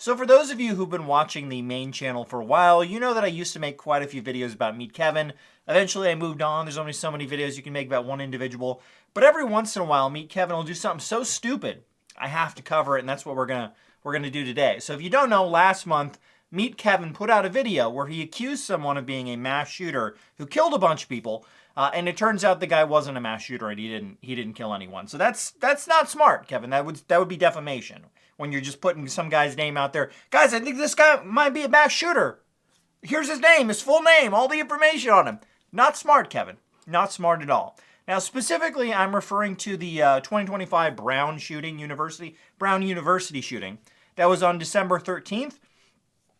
So for those of you who've been watching the main channel for a while, you know that I used to make quite a few videos about Meet Kevin. Eventually I moved on. There's only so many videos you can make about one individual. But every once in a while, Meet Kevin will do something so stupid, I have to cover it, and that's what we're gonna do today. So if you don't know, last month, Meet Kevin put out a video where he accused someone of being a mass shooter who killed a bunch of people, and it turns out the guy wasn't a mass shooter and he didn't kill anyone. So that's not smart, Kevin. That would be defamation. When you're just putting some guy's name out there. Guys, I think this guy might be a mass shooter. Here's his name, his full name, all the information on him. Not smart, Kevin. Not smart at all. Now, specifically, I'm referring to the 2025 Brown University shooting. That was on December 13th.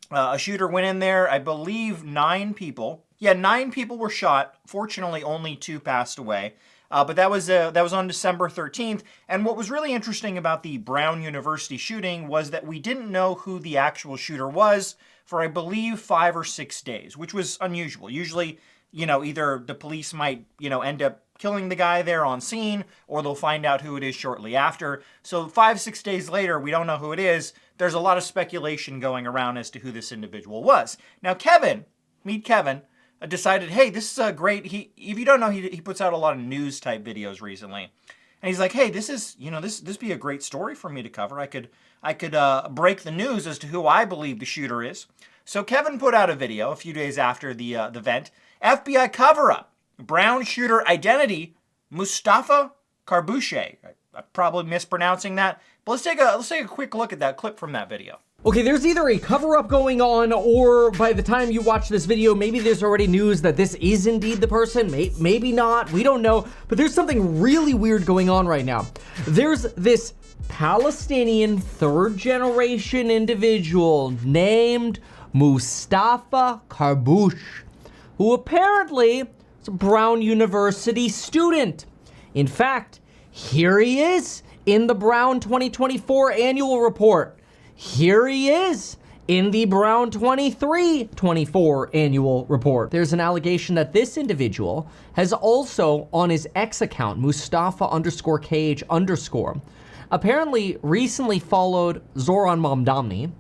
A shooter went in there, I believe 9 people. Yeah, 9 people were shot. Fortunately, only 2 passed away. But that was on December 13th. And what was really interesting about the Brown University shooting was that we didn't know who the actual shooter was for, I believe, 5 or 6 days, which was unusual. Usually, either the police might, end up killing the guy there on scene, or they'll find out who it is shortly after. So 5, 6 days later, we don't know who it is. There's a lot of speculation going around as to who this individual was. Now, Meet Kevin, decided, hey, this is a great, if you don't know, he puts out a lot of news type videos recently. And he's like, hey, this is, this be a great story for me to cover. I could break the news as to who I believe the shooter is. So Kevin put out a video a few days after the event. FBI cover-up. Brown shooter identity, Mustafa Karbouche. I'm probably mispronouncing that. But let's take a quick look at that clip from that video. Okay, there's either a cover-up going on, or by the time you watch this video, maybe there's already news that this is indeed the person. Maybe not, we don't know. But there's something really weird going on right now. There's this Palestinian third-generation individual named Mustafa Karbouche, who apparently is a Brown University student. In fact, here he is in the Brown 2024 annual report. Here he is in the Brown 23-24 annual report. There's an allegation that this individual has also, on his X account, Mustafa_KH_, apparently recently followed Zoran Mamdani.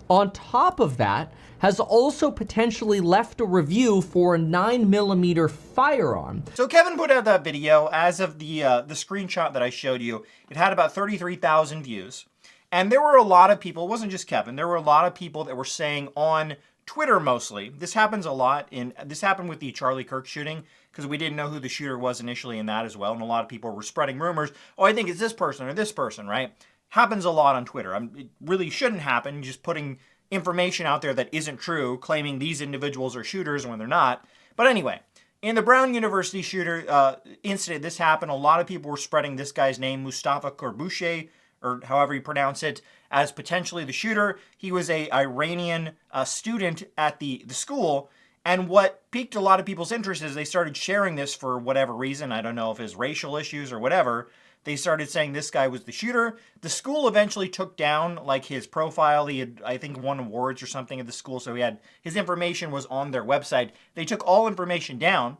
On top of that, has also potentially left a review for a 9mm firearm. So Kevin put out that video. As of the screenshot that I showed you, it had about 33,000 views. And there were a lot of people, it wasn't just Kevin, there were a lot of people that were saying on Twitter mostly, this happens a lot, this happened with the Charlie Kirk shooting, because we didn't know who the shooter was initially in that as well, and a lot of people were spreading rumors, oh, I think it's this person or this person, right? Happens a lot on Twitter. It really shouldn't happen, just putting information out there that isn't true, claiming these individuals are shooters when they're not. But anyway, in the Brown University shooter incident, this happened, a lot of people were spreading this guy's name, Mustafa Karbouche, or however you pronounce it, as potentially the shooter. He was an Iranian student at the school, and what piqued a lot of people's interest is they started sharing this for whatever reason. I don't know if it's racial issues or whatever. They started saying this guy was the shooter. The school eventually took down his profile. He had, I think, won awards or something at the school, so his information was on their website. They took all information down,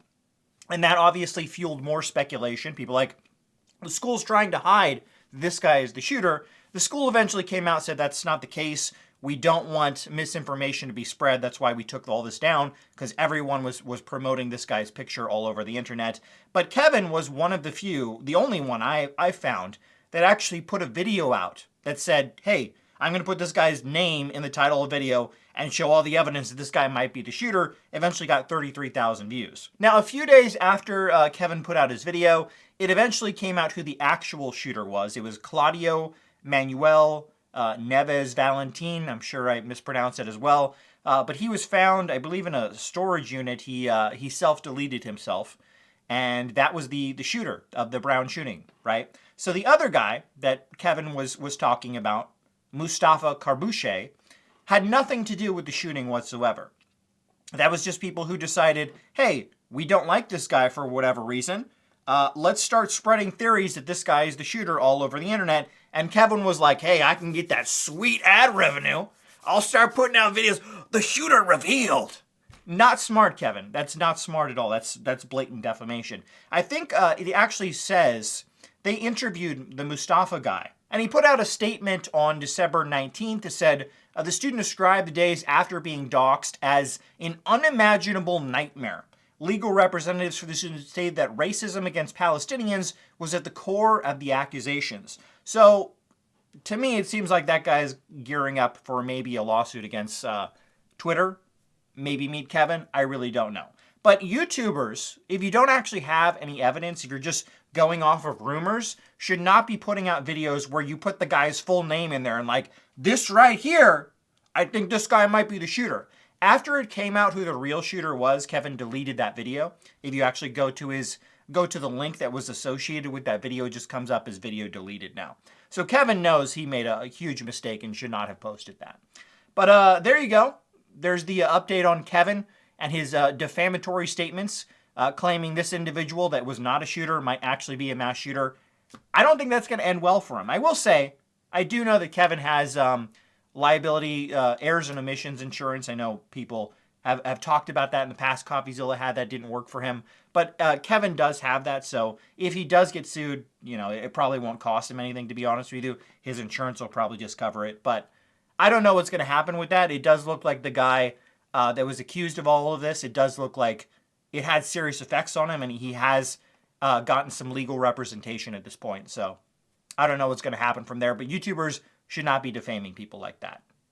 and that obviously fueled more speculation. People the school's trying to hide this guy is the shooter. The school eventually came out and said that's not the case. We don't want misinformation to be spread. That's why we took all this down, because everyone was promoting this guy's picture all over the internet. But Kevin was one of the few, the only one I found, that actually put a video out that said, hey, I'm going to put this guy's name in the title of the video and show all the evidence that this guy might be the shooter. Eventually got 33,000 views. Now, a few days after Kevin put out his video, it eventually came out who the actual shooter was. It was Claudio Manuel Neves Valentin. I'm sure I mispronounced it as well. But he was found, I believe, in a storage unit. He self-deleted himself. And that was the shooter of the Brown shooting, right? So the other guy that Kevin was talking about, Mustafa Karbouche, had nothing to do with the shooting whatsoever. That was just people who decided, hey, we don't like this guy for whatever reason. Let's start spreading theories that this guy is the shooter all over the internet. And Kevin was like, hey, I can get that sweet ad revenue. I'll start putting out videos. The shooter revealed. Not smart, Kevin. That's not smart at all. That's blatant defamation. I think it actually says they interviewed the Mustafa guy And he put out a statement on December 19th that said, the student described the days after being doxxed as an unimaginable nightmare. Legal representatives for the student stated that racism against Palestinians was at the core of the accusations. So, to me, it seems like that guy is gearing up for maybe a lawsuit against Twitter. Maybe meet Kevin. I really don't know. But YouTubers, if you don't actually have any evidence, if you're just going off of rumors, should not be putting out videos where you put the guy's full name in there and like, this right here, I think this guy might be the shooter. After it came out who the real shooter was, Kevin deleted that video. If you actually go to the link that was associated with that video, it just comes up as video deleted now. So Kevin knows he made a huge mistake and should not have posted that. But there you go. There's the update on Kevin and his defamatory statements claiming this individual that was not a shooter might actually be a mass shooter. I don't think that's going to end well for him. I will say, I do know that Kevin has liability, errors and omissions insurance. I know people have talked about that in the past. CoffeeZilla had that, didn't work for him. But Kevin does have that, so if he does get sued, you know, it probably won't cost him anything, to be honest with you. His insurance will probably just cover it. But I don't know what's going to happen with that. It does look like the guy that was accused of all of this, it does look like it had serious effects on him, and he has gotten some legal representation at this point. So I don't know what's going to happen from there, but YouTubers should not be defaming people like that.